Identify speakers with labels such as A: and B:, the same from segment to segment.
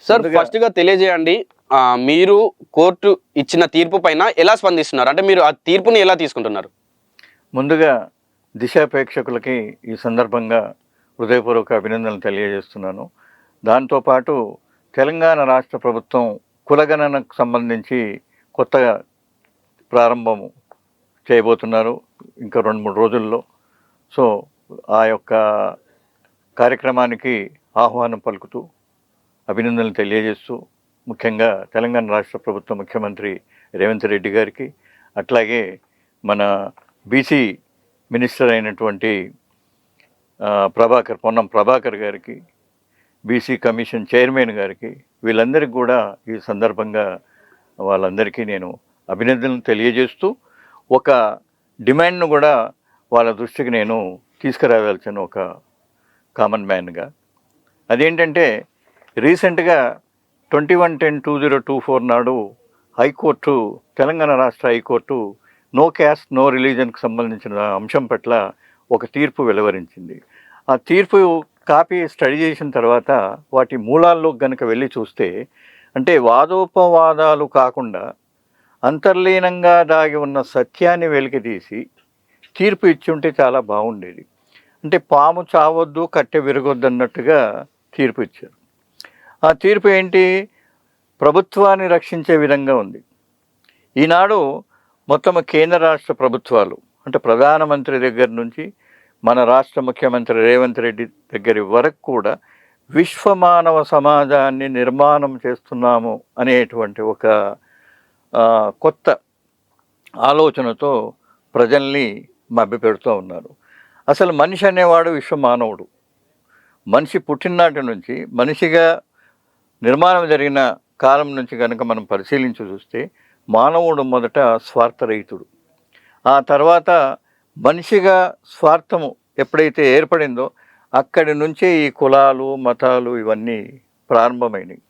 A: Sir ఫస్ట్‌గా తెలియజేయండి. మీరు కోర్టు ఇచ్చిన తీర్పు పైన ఎలా స్పందిస్తున్నారు? అంటే మీరు ఆ తీర్పుని ఎలా తీసుకుంటున్నారు?
B: ముందుగా దిశ ప్రేక్షకులకి ఈ సందర్భంగా హృదయపూర్వక అభినందనలు తెలియజేస్తున్నాను. దాంతోపాటు తెలంగాణ రాష్ట్ర ప్రభుత్వం కులగణనకు సంబంధించి కొత్తగా ప్రారంభం చేయబోతున్నారు ఇంకా 2-3 రోజుల్లో. సో ఆ యొక్క కార్యక్రమానికి ఆహ్వానం పలుకుతూ అభినందనలు తెలియజేస్తూ, ముఖ్యంగా తెలంగాణ రాష్ట్ర ప్రభుత్వ ముఖ్యమంత్రి రేవంత్ రెడ్డి గారికి, అట్లాగే మన బీసీ మినిస్టర్ అయినటువంటి పొన్నం ప్రభాకర్ గారికి, బీసీ కమిషన్ చైర్మన్ గారికి, వీళ్ళందరికీ కూడా ఈ సందర్భంగా వాళ్ళందరికీ నేను అభినందనలు తెలియజేస్తూ, ఒక డిమాండ్ను కూడా వాళ్ళ దృష్టికి నేను తీసుకురావాల్సిన ఒక కామన్ మ్యాన్గా. అదేంటంటే రీసెంట్గా 21/10/2024 నాడు హైకోర్టు, తెలంగాణ రాష్ట్ర హైకోర్టు నో క్యాస్ట్ నో రిలీజన్కి సంబంధించిన అంశం పట్ల ఒక తీర్పు వెలువరించింది. ఆ తీర్పు కాపీ స్టడీ చేసిన తర్వాత వాటి మూలాల్లోకి కనుక వెళ్ళి చూస్తే, అంటే వాదోపవాదాలు కాకుండా అంతర్లీనంగా దాగి ఉన్న సత్యాన్ని వెలికితీసి తీర్పు ఇచ్చి ఉంటే చాలా బాగుండేది. అంటే పాము చావొద్దు కట్టె విరగొద్దు అన్నట్టుగా తీర్పు ఇచ్చారు. ఆ తీర్పు ఏంటి? ప్రభుత్వాన్ని రక్షించే విధంగా ఉంది. ఈనాడు మొత్తం కేంద్ర రాష్ట్ర ప్రభుత్వాలు, అంటే ప్రధానమంత్రి దగ్గర నుంచి మన రాష్ట్ర ముఖ్యమంత్రి రేవంత్ రెడ్డి దగ్గర వరకు కూడా విశ్వమానవ సమాజాన్ని నిర్మాణం చేస్తున్నాము అనేటువంటి ఒక కొత్త ఆలోచనతో ప్రజల్ని మభ్యపెడుతూ ఉన్నారు. అసలు మనిషి అనేవాడు విశ్వమానవుడు. మనిషి పుట్టిననాటి నుంచి మనిషిగా నిర్మాణం జరిగిన కాలం నుంచి కనుక మనం పరిశీలించి చూస్తే, మానవుడు మొదట స్వార్థరహితుడు. ఆ తర్వాత మనిషిగా స్వార్థము ఎప్పుడైతే ఏర్పడిందో అక్కడి నుంచే ఈ కులాలు, మతాలు ఇవన్నీ ప్రారంభమైనవి.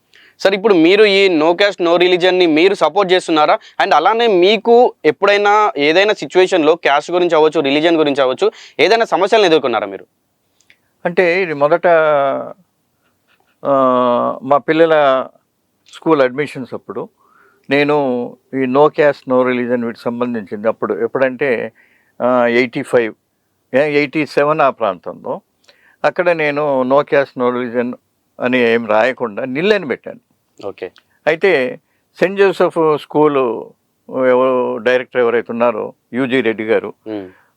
A: సార్ ఇప్పుడు మీరు ఈ నో క్యాస్ట్ నో రిలీజన్ని మీరు సపోర్ట్ చేస్తున్నారా? అండ్ అలానే మీకు ఎప్పుడైనా ఏదైనా సిచ్యువేషన్‌లో క్యాస్ట్ గురించి అవ్వచ్చు, రిలీజన్ గురించి అవ్వచ్చు, ఏదైనా సమస్యలను ఎదుర్కొన్నారా మీరు?
B: అంటే ఇది మొదట మా పిల్లల స్కూల్ అడ్మిషన్స్ అప్పుడు నేను ఈ నో క్యాస్ట్ నో రిలీజన్ వీటికి సంబంధించింది అప్పుడు ఎప్పుడంటే 85, 87 ఆ ప్రాంతంలో. అక్కడ నేను నో క్యాస్ట్ నో రిలీజన్ అని ఏం రాయకుండా నిల్ అని పెట్టాను.
A: ఓకే.
B: అయితే సెయింట్ జోసెఫ్ స్కూలు డైరెక్టర్ ఎవరైతే ఉన్నారో యూజీ రెడ్డి గారు,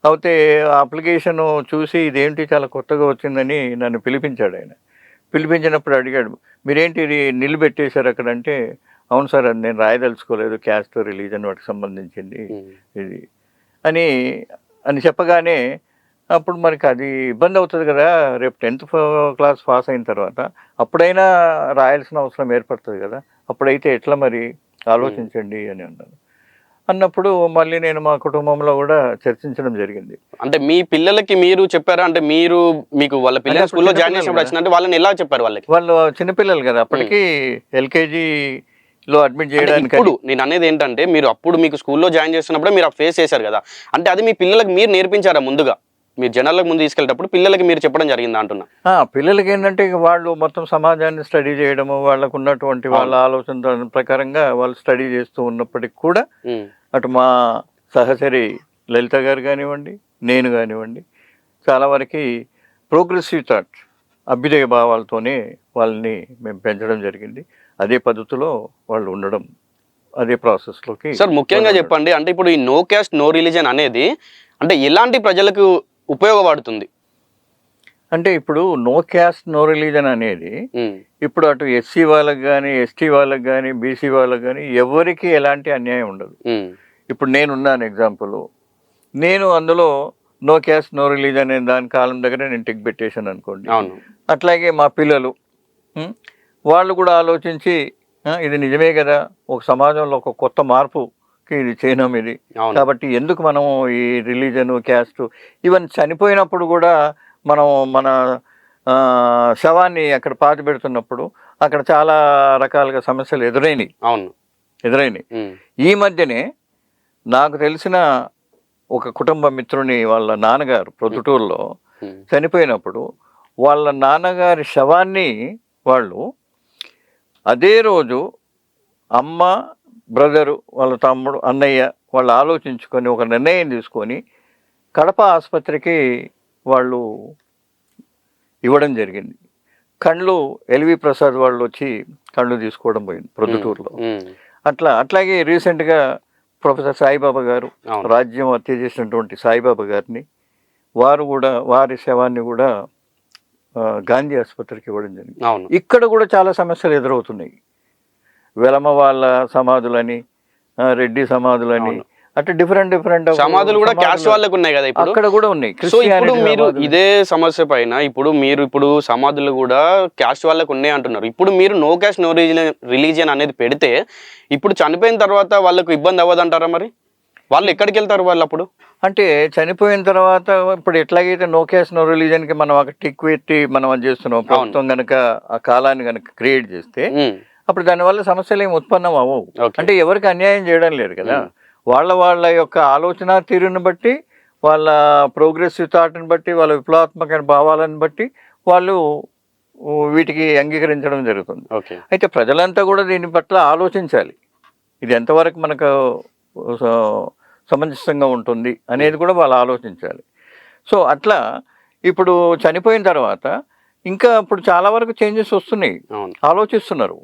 B: అయితే ఆ అప్లికేషను చూసి ఇదేంటి చాలా కొత్తగా వచ్చిందని నన్ను పిలిపించాడు. ఆయన పిలిపించినప్పుడు అడిగాడు, మీరేంటి ఇది నిలబెట్టేశారు అక్కడ అంటే, అవును సార్ అది నేను రాయదలుచుకోలేదు, క్యాస్ట్ రిలీజన్ వాటికి సంబంధించింది ఇది అని చెప్పగానే, అప్పుడు మనకి అది ఇబ్బంది అవుతుంది కదా, రేపు 10th క్లాస్ పాస్ అయిన తర్వాత అప్పుడైనా రాయాల్సిన అవసరం ఏర్పడుతుంది కదా, అప్పుడైతే ఎట్లా మరి ఆలోచించండి అని అన్నాను. అన్నప్పుడు మళ్ళీ నేను మా కుటుంబంలో కూడా చర్చించడం జరిగింది.
A: అంటే మీ పిల్లలకి మీరు చెప్పారా? అంటే మీకు వాళ్ళ పిల్లలు స్కూల్లో జాయిన్ చేసినప్పుడు వచ్చిందంటే వాళ్ళని ఎలా చెప్పారు వాళ్ళకి?
B: వాళ్ళు చిన్నపిల్లలు కదా, అప్పటికి ఎల్కేజీలో అడ్మిట్ చేయడానికి.
A: ఇప్పుడు నేను అనేది ఏంటంటే, మీరు అప్పుడు మీకు స్కూల్లో జాయిన్ చేస్తున్నప్పుడే మీరు ఫేస్ చేశారు కదా, అంటే అది మీ పిల్లలకు మీరు నేర్పించారా ముందుగా? మీరు జనాలకు ముందు తీసుకెళ్ళేటప్పుడు పిల్లలకి మీరు చెప్పడం జరిగిందా అంటున్నా?
B: పిల్లలకి ఏంటంటే వాళ్ళు మొత్తం సమాజాన్ని స్టడీ చేయడము, వాళ్ళకు ఉన్నటువంటి వాళ్ళ ఆలోచన ప్రకారంగా వాళ్ళు స్టడీ చేస్తూ ఉన్నప్పటికి కూడా అటు మా సహచరి లలిత గారు కానివ్వండి, నేను కానివ్వండి, చాలా వరకు ప్రోగ్రెసివ్ థాట్, అభ్యుదయ భావాలతోనే వాళ్ళని మేము పెంచడం జరిగింది. అదే పద్ధతిలో వాళ్ళు ఉండడం, అదే ప్రాసెస్లోకి.
A: సార్ ముఖ్యంగా చెప్పండి, అంటే ఇప్పుడు ఈ నో క్యాస్ట్ నో రిలీజన్ అనేది అంటే ఎలాంటి ప్రజలకు ఉపయోగపడుతుంది?
B: అంటే ఇప్పుడు నో క్యాస్ట్ నో రిలీజన్ అనేది ఇప్పుడు అటు ఎస్సీ వాళ్ళకి కానీ, ఎస్టీ వాళ్ళకి కానీ, బీసీ వాళ్ళకి కానీ ఎవరికి ఎలాంటి అన్యాయం ఉండదు. ఇప్పుడు నేనున్నాను ఎగ్జాంపుల్, నేను అందులో నో క్యాస్ట్ నో రిలీజన్ అనే దాని కాలం దగ్గర నేను టిక్ పెట్టేశాను అనుకోండి. అట్లాగే మా పిల్లలు వాళ్ళు కూడా ఆలోచించి ఇది నిజమే కదా, ఒక సమాజంలో ఒక కొత్త మార్పుకి ఇది చేయడం ఇది, కాబట్టి ఎందుకు మనం ఈ రిలీజను, క్యాస్ట్, ఈవెన్ చనిపోయినప్పుడు కూడా మనం మన శవాన్ని అక్కడ పాతి పెడుతున్నప్పుడు అక్కడ చాలా రకాలుగా సమస్యలు ఎదురైనాయి. ఈ మధ్యనే నాకు తెలిసిన ఒక కుటుంబ మిత్రుని వాళ్ళ నాన్నగారు ప్రొద్దుటూరులో చనిపోయినప్పుడు వాళ్ళ నాన్నగారి శవాన్ని వాళ్ళు అదే రోజు అమ్మ, బ్రదరు, వాళ్ళ తమ్ముడు, అన్నయ్య వాళ్ళు ఆలోచించుకొని ఒక నిర్ణయం తీసుకొని కడప ఆసుపత్రికి వాళ్ళు ఇవ్వడం జరిగింది. కళ్ళు ఎల్వి ప్రసాద్ వాళ్ళు వచ్చి కళ్ళు తీసుకోవడం పోయింది ప్రొద్దుటూరులో. అట్లాగే రీసెంట్గా ప్రొఫెసర్ సాయిబాబా గారు,
A: అవును.
B: రాజ్యం హత్య చేసినటువంటి సాయిబాబా గారిని వారి శవాన్ని కూడా గాంధీ ఆసుపత్రికి ఇవ్వడం జరిగింది.
A: అవును.
B: ఇక్కడ కూడా చాలా సమస్యలు ఎదురవుతున్నాయి. వెలమ వాళ్ళ సమాధులని, రెడ్డి సమాధులని,
A: అవును.
B: అంటే డిఫరెంట్
A: సమాధులు కూడా క్యాస్ట్ వాళ్ళకు ఉన్నాయి కదా ఇప్పుడు.
B: అక్కడ కూడా ఉన్నాయి.
A: సో ఇప్పుడు
B: క్రిస్టియానిటీ
A: మీరు
B: సమాధులు.
A: ఇదే సమస్య పైన ఇప్పుడు సమాధులు కూడా క్యాస్ట్ వాళ్ళకు ఉన్నాయి అంటున్నారు. ఇప్పుడు మీరు నో క్యాస్ట్ నో రిలీజియన్ అనేది పెడితే ఇప్పుడు చనిపోయిన తర్వాత వాళ్ళకు ఇబ్బంది అవ్వదంటారా? మరి వాళ్ళు ఎక్కడికి వెళ్తారు వాళ్ళు అప్పుడు?
B: అంటే చనిపోయిన తర్వాత ఇప్పుడు ఎట్లాగైతే నో క్యాస్ట్ నో రిలీజన్కి మనం ఒక టిక్ పెట్టి మనం అది చేస్తున్నాం, ప్రభుత్వం కనుక ఆ కాలాన్ని కనుక క్రియేట్ చేస్తే అప్పుడు దానివల్ల సమస్యలు ఏమి ఉత్పన్నం అవ్వవు.
A: Okay.
B: అంటే ఎవరికి అన్యాయం చేయడం లేదు కదా. వాళ్ళ యొక్క ఆలోచన తీరుని బట్టి, వాళ్ళ ప్రోగ్రెసివ్ థాట్ని బట్టి, వాళ్ళ విప్లవాత్మక భావాలను బట్టి వాళ్ళు వీటికి అంగీకరించడం జరుగుతుంది.
A: ఓకే.
B: అయితే ప్రజలంతా కూడా దీని పట్ల ఆలోచించాలి. ఇది ఎంతవరకు మనకు సమంజసంగా ఉంటుంది అనేది కూడా వాళ్ళు ఆలోచించాలి. సో అట్లా ఇప్పుడు చనిపోయిన తర్వాత ఇంకా ఇప్పుడు చాలా వరకు చేంజెస్ వస్తున్నాయి.
A: అవును.
B: ఆలోచిస్తున్నారు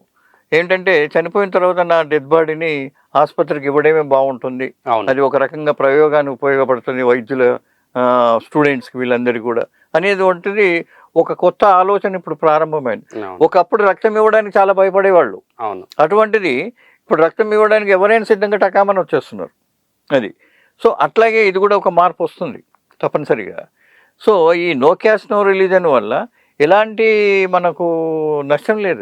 B: ఏంటంటే చనిపోయిన తర్వాత నా డెడ్ బాడీని ఆసుపత్రికి ఇవ్వడమే బాగుంటుంది,
A: అవును.
B: అది ఒక రకంగా ప్రయోగానికి ఉపయోగపడుతుంది వైద్యుల స్టూడెంట్స్కి వీళ్ళందరికీ కూడా అనేది వంటిది ఒక కొత్త ఆలోచన ఇప్పుడు ప్రారంభమైంది.
A: అవును.
B: ఒకప్పుడు రక్తం ఇవ్వడానికి చాలా భయపడేవాళ్ళు.
A: అవును.
B: అటువంటిది ఇప్పుడు రక్తం ఇవ్వడానికి ఎవరైనా సిద్ధంగా టకామని వచ్చేస్తున్నారు. అది సో అట్లాగే ఇది కూడా ఒక మార్పు వస్తుంది తప్పనిసరిగా. సో ఈ నో క్యాస్ట్ నో రిలీజన్ వల్ల ఎలాంటి మనకు నష్టం లేదు.